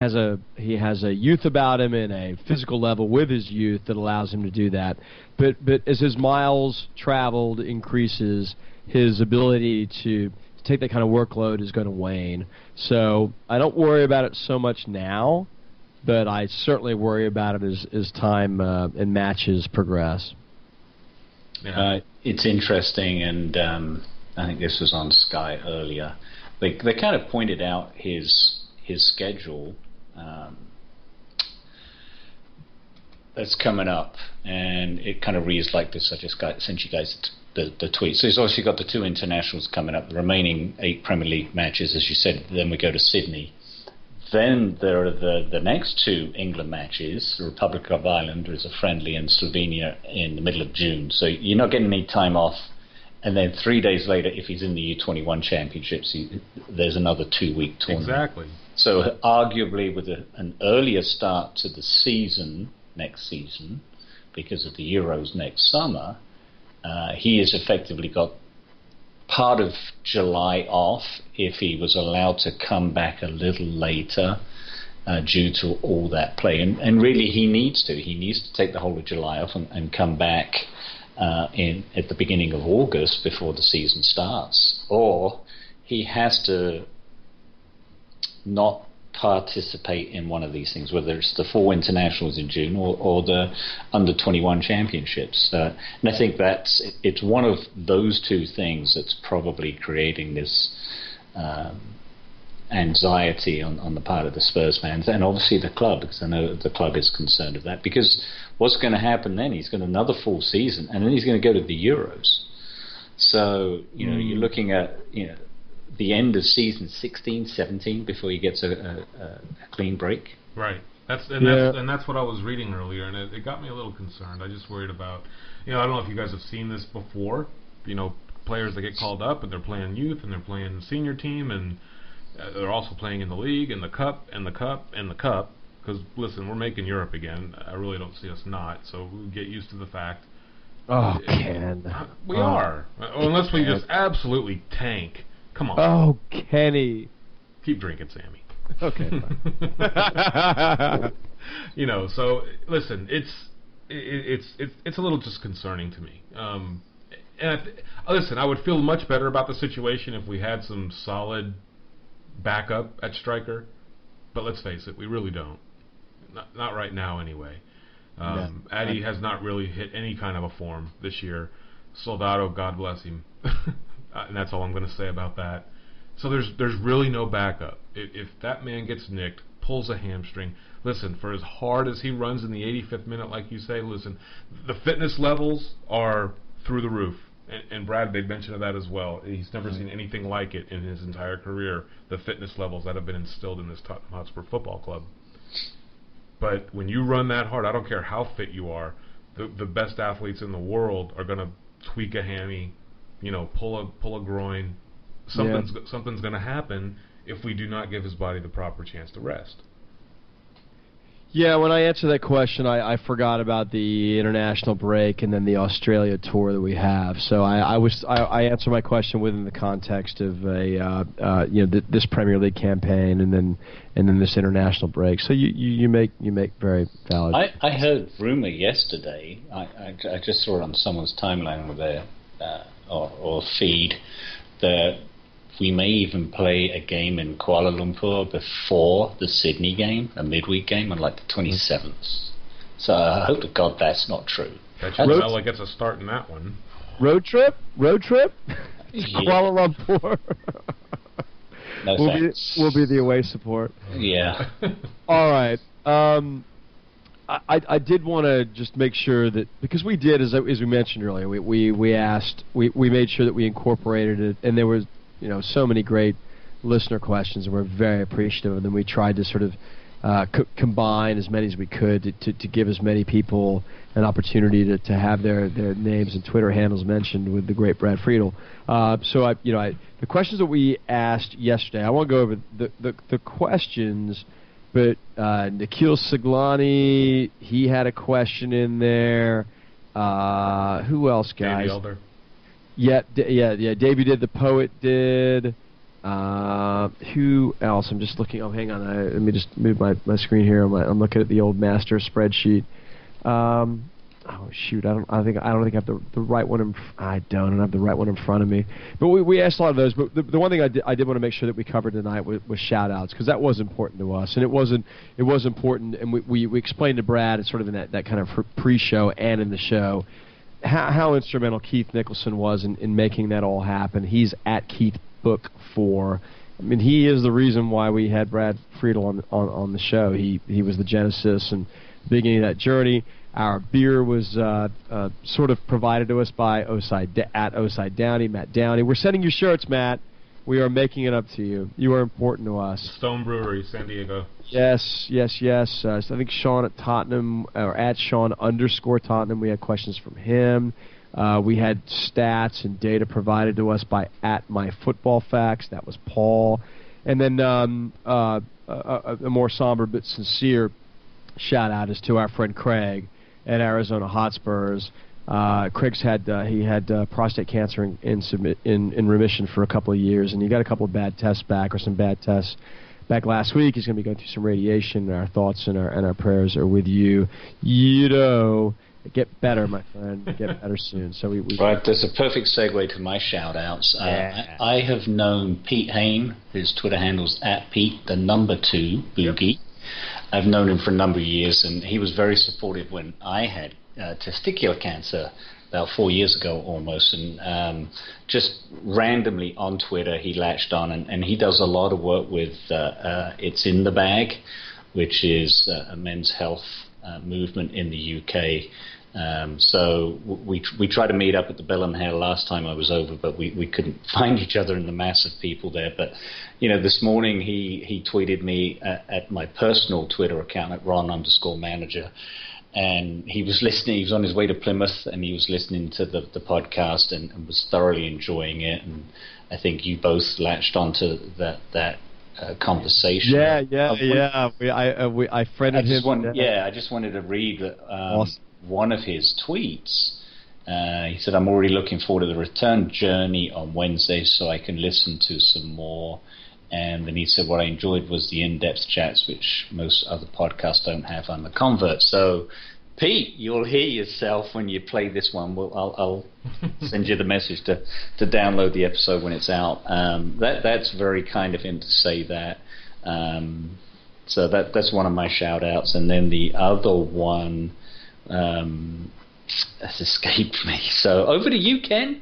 he has a youth about him and a physical level with his youth that allows him to do that. But as his miles traveled increases, his ability to take that kind of workload is going to wane. So I don't worry about it so much now, but I certainly worry about it as time and matches progress. It's interesting, and I think this was on Sky earlier. They kind of pointed out his schedule that's coming up, and it kind of reads like this. I just sent you guys the tweet. So he's obviously got the 2 internationals coming up, the remaining 8 Premier League matches, as you said. Then we go to Sydney. Then there are the next 2 England matches. The Republic of Ireland is a friendly, and Slovenia in the middle of June. So you're not getting any time off. And then 3 days later, if he's in the U21 Championships, there's another 2-week tournament. Exactly. So arguably with an earlier start to the season, next season, because of the Euros next summer, he has effectively got part of July off if he was allowed to come back a little later due to all that play. And really he needs to. He needs to take the whole of July off and come back at the beginning of August before the season starts. Or he has to not participate in one of these things, whether it's the 4 internationals in June or the under-21 championships. And I think it's one of those 2 things that's probably creating this anxiety on the part of the Spurs fans, and obviously the club, because I know the club is concerned of that. Because what's going to happen then? He's got another full season, and then he's going to go to the Euros. So you're looking at the end of season 16, 17 before he gets a clean break. Right. That's what I was reading earlier, and it got me a little concerned. I just worried about, I don't know if you guys have seen this before. Players that get called up and they're playing youth and they're playing senior team, and they're also playing in the league and the cup and the cup and the cup. Because listen, we're making Europe again. I really don't see us not. So we get used to the fact. Oh, Ken. We are, unless we just absolutely tank. Come on. Oh, Kenny. Keep drinking, Sammy. Okay. So listen, it's a little disconcerting to me. Listen, I would feel much better about the situation if we had some solid backup at striker, but let's face it, we really don't. Not right now, anyway. Addy has not really hit any kind of a form this year. Soldado, God bless him. And that's all I'm going to say about that. So there's really no backup. If that man gets nicked, pulls a hamstring, listen, for as hard as he runs in the 85th minute, like you say, listen, the fitness levels are through the roof. And Brad made mention of that as well. He's never seen anything like it in his entire career, the fitness levels that have been instilled in this Tottenham Hotspur Football Club. But when you run that hard, I don't care how fit you are, the best athletes in the world are going to tweak a hammy, pull a groin. Something's going to happen if we do not give his body the proper chance to rest. Yeah, when I answered that question, I forgot about the international break and then the Australia tour that we have. So I answered my question within the context of this Premier League campaign and then this international break. So you make very valid. I heard rumor yesterday. I just saw it on someone's timeline with their or feed that we may even play a game in Kuala Lumpur before the Sydney game, a midweek game on like the 27th. So I hope to God that's not true. That should sound like it's a start in that one. Road trip? Yeah. Kuala Lumpur. No thanks. We'll be the away support. Yeah. All right. I did want to just make sure that, because we did, as we mentioned earlier, we made sure that we incorporated it, and there was so many great listener questions, and we're very appreciative of them. We tried to sort of combine as many as we could to give as many people an opportunity to have their names and Twitter handles mentioned with the great Brad Friedel. So the questions that we asked yesterday, I won't go over the questions, but Nikhil Siglani, he had a question in there. Who else, guys? Davey Elder. Yeah. Davey did. The poet did. Who else? I'm just looking. Oh, hang on. Let me just move my screen here. I'm looking at the old master spreadsheet. Oh shoot! I don't think I have the right one. I don't have the right one in front of me. But we asked a lot of those. But the one thing I did want to make sure that we covered tonight was shout outs, because that was important to us, and it was important. And we explained to Brad, sort of in that kind of pre-show and in the show, how instrumental Keith Nicholson was in making that all happen. He's at Keith Book 4. I mean, he is the reason why we had Brad Friedel on the show. He was the genesis and beginning of that journey. Our beer was sort of provided to us by Oside Downey, Matt Downey. We're sending you shirts, Matt. We are making it up to you. You are important to us. Stone Brewery, San Diego. Yes. So I think Sean at Tottenham, or at Sean_Tottenham, we had questions from him. We had stats and data provided to us by at MyFootballFacts. That was Paul. And then a more somber but sincere shout out is to our friend Craig at Arizona Hotspurs. Craig's had prostate cancer in remission for a couple of years, and he got a couple of bad tests back, or some bad tests back last week. He's going to be going through some radiation. Our thoughts and our prayers are with you. Get better, my friend. Get better soon. So we right. There's a perfect segue to my shout-outs. Yeah. I have known Pete Hain. His Twitter handle's at Pete, the number 2, Boogie. Yep. I've known him for a number of years, and he was very supportive when I had testicular cancer about 4 years ago almost, and just randomly on Twitter he latched on, and he does a lot of work with It's in the Bag, which is a men's health movement in the UK. So we tried to meet up at the Bell and Hale last time I was over, but we couldn't find each other in the mass of people there. But this morning he tweeted me at my personal Twitter account at Ron_manager, and he was listening. He was on his way to Plymouth, and he was listening to the podcast and was thoroughly enjoying it. And I think you both latched onto that conversation. Yeah. I friended him. I just wanted to read awesome. One of his tweets. He said, "I'm already looking forward to the return journey on Wednesday so I can listen to some more." And then he said, "What I enjoyed was the in-depth chats, which most other podcasts don't have on the convert." So, Pete, you'll hear yourself when you play this one. I'll send you the message to download the episode when it's out. That's very kind of him to say that. So that's one of my shout-outs. And then the other one has escaped me. So over to you, Ken.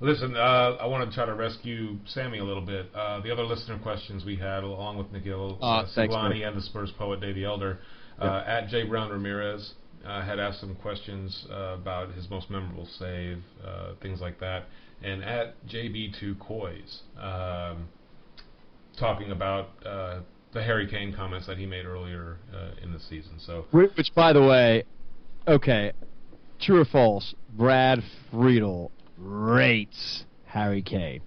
Listen, I want to try to rescue Sammy a little bit. The other listener questions we had, along with Nikhil Siglani and the Spurs poet Dave the Elder, at J. Brown Ramirez, had asked some questions about his most memorable save, things like that, and at JB2 Coys, talking about the Harry Kane comments that he made earlier in the season. So, which, by the way, okay, true or false? Brad Friedel rates Harry Kane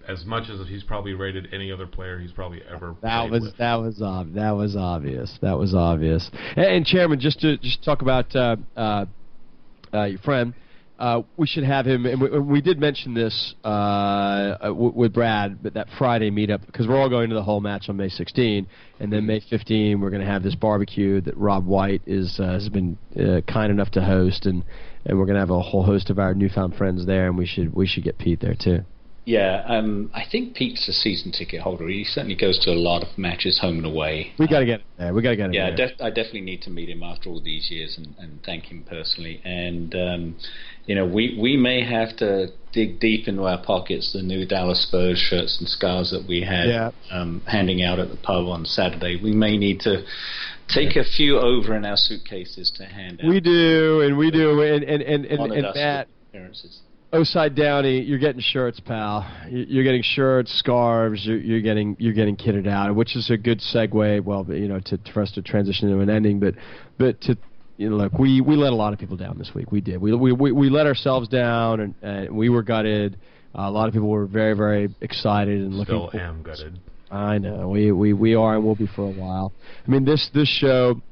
as much as he's probably rated any other player he's probably ever played with. That was obvious. And Chairman, just to talk about your friend, we should have him, and we did mention this with Brad, but that Friday meetup, because we're all going to the whole match on May 16, and then May 15 we're going to have this barbecue that Rob White has been kind enough to host, and we're going to have a whole host of our newfound friends there, and we should get Pete there too. Yeah, I think Pete's a season ticket holder. He certainly goes to a lot of matches home and away. We got to get him there. Yeah, I definitely need to meet him after all these years and thank him personally. And we may have to dig deep into our pockets the new Dallas Spurs shirts and scarves that we had handing out at the pub on Saturday. We may need to take a few over in our suitcases to hand out. We do, and that. Appearances. Oside Downey, you're getting shirts, pal. You're getting shirts, scarves. You're getting kitted out, which is a good segue. Well, for us to transition into an ending, but to look, we let a lot of people down this week. We did. We let ourselves down, and we were gutted. A lot of people were very, very excited and looking. Still am gutted. I know we are, and will be for a while. I mean, this show.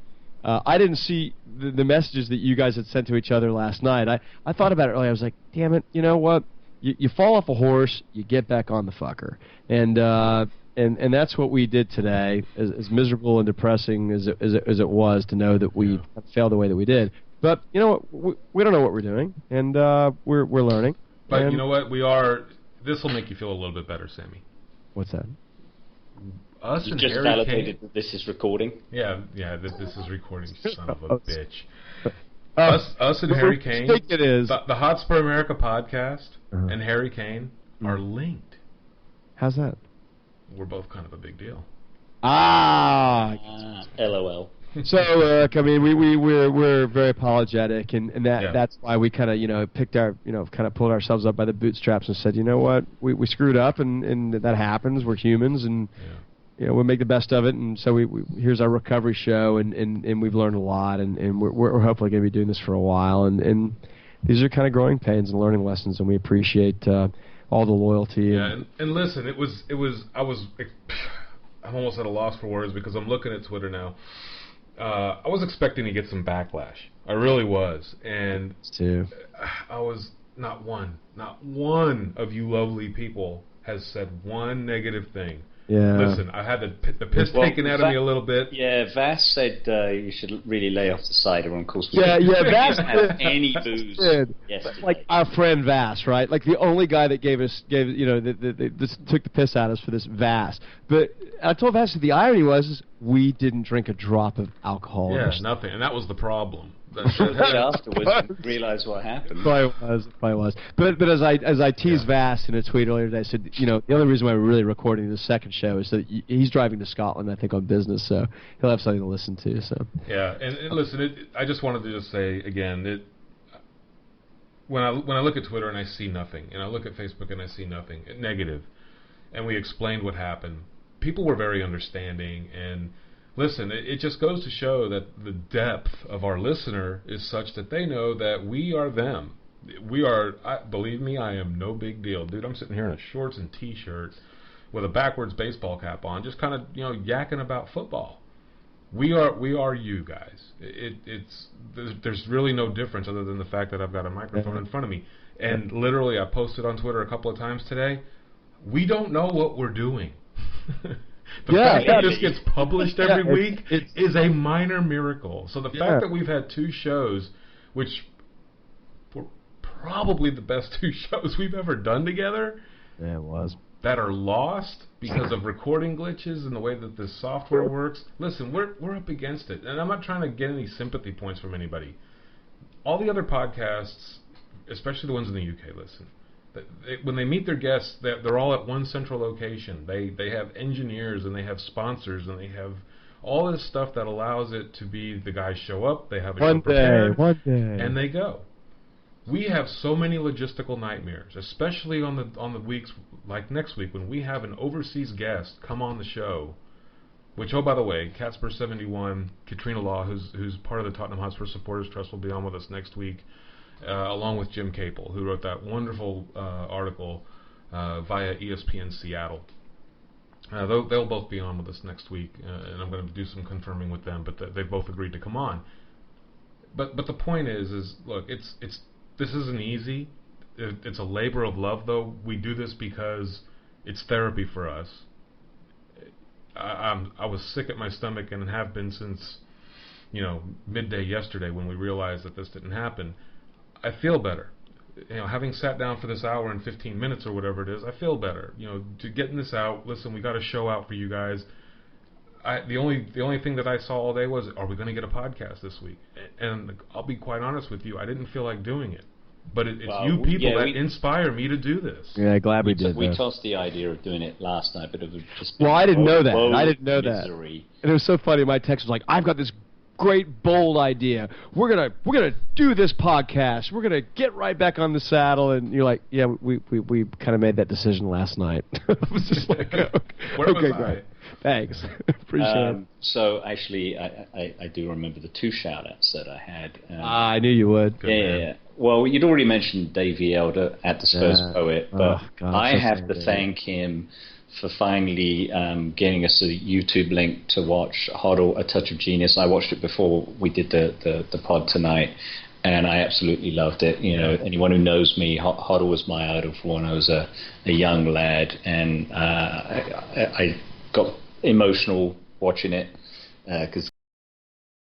I didn't see the messages that you guys had sent to each other last night. I thought about it earlier. I was like, damn it, you know what? you fall off a horse, you get back on the fucker, and that's what we did today. As miserable and depressing as it was to know that we failed the way that we did. But you know what? We don't know what we're doing, and we're learning. But you know what? We are. This will make you feel a little bit better, Sammy. What's that? Us You and just Harry validated Kane. that this is recording. Yeah. This is recording. Son of a bitch. Us and Harry Kane. I think it is. The Hotspur America podcast and Harry Kane are linked. How's that? We're both kind of a big deal. LOL. So I mean, we're very apologetic, and that's why we kind of picked our kind of pulled ourselves up by the bootstraps and said, you know what, we screwed up, and that happens. We're humans, and we'll make the best of it. And so we here's our recovery show, and we've learned a lot, and we're hopefully going to be doing this for a while, and these are kind of growing pains and learning lessons, and we appreciate all the loyalty. Yeah, and listen, I'm almost at a loss for words because I'm looking at Twitter now. I was expecting to get some backlash. I really was, and I was not one of you lovely people has said one negative thing. Yeah. Listen, I had the piss taken out of me a little bit. Yeah, Vass said you should really lay off the cider. And of course, we Vass didn't have any booze yesterday. Like our friend Vass, right? Like the only guy that took the piss out of us for this Vass. But I told Vass that the irony was we didn't drink a drop of alcohol. Yeah, nothing, and that was the problem. Afterwards, realize what happened. Probably was. But as I teased Vass in a tweet earlier today, I said, the only reason why we're really recording this second show is that he's driving to Scotland, I think, on business, so he'll have something to listen to. So yeah, and listen, I just wanted to just say again, when I look at Twitter and I see nothing, and I look at Facebook and I see nothing negative, and we explained what happened, people were very understanding and. Listen, it just goes to show that the depth of our listener is such that they know that we are them. We are, believe me, I am no big deal. Dude, I'm sitting here in a shorts and T-shirt with a backwards baseball cap on, just kind of, yakking about football. We are you guys. There's really no difference other than the fact that I've got a microphone in front of me. And literally, I posted on Twitter a couple of times today, we don't know what we're doing. The fact that this gets published every week is a minor miracle. So the fact that we've had two shows, which were probably the best two shows we've ever done together, that are lost because of recording glitches and the way that this software works. Listen, we're up against it, and I'm not trying to get any sympathy points from anybody. All the other podcasts, especially the ones in the UK, listen. When they meet their guests, they're all at one central location. They have engineers and they have sponsors and they have all this stuff that allows it to be the guys show up, they have a show prepared, one day, and they go. We have so many logistical nightmares, especially on the weeks like next week when we have an overseas guest come on the show. Which, oh by the way, Catspur71, Katrina Law, who's part of the Tottenham Hotspur Supporters Trust, will be on with us next week. Along with Jim Capel, who wrote that wonderful article via ESPN Seattle. They'll both be on with us next week, and I'm going to do some confirming with them, but they've both agreed to come on. But the point is look, this isn't easy. It's a labor of love, though. We do this because it's therapy for us. I was sick at my stomach and have been since midday yesterday when we realized that this didn't happen. I feel better. Having sat down for this hour and 15 minutes or whatever it is, I feel better. To getting this out. Listen, we got a show out for you guys. The only thing that I saw all day was, are we going to get a podcast this week? And I'll be quite honest with you, I didn't feel like doing it. But it's you people that inspire me to do this. Yeah, glad we did. We tossed the idea of doing it last night, but it was just. Well, I didn't know that. I didn't know misery. that. And it was so funny. My text was like, "I've got this great bold idea. We're gonna do this podcast. We're gonna get right back on the saddle." And you're like, "Yeah, we kind of made that decision last night." I was just like, "Okay, great. Thanks, appreciate it." So actually, I do remember the two shout-outs that I had. I knew you would. Yeah. Well, you'd already mentioned Davey Elder at the Spurs Poet, but I have to thank him for finally getting us a YouTube link to watch Hoddle, A Touch of Genius. I watched it before we did the pod tonight, and I absolutely loved it. You know, anyone who knows me, Hoddle was my idol for when I was a young lad, and I got emotional watching it because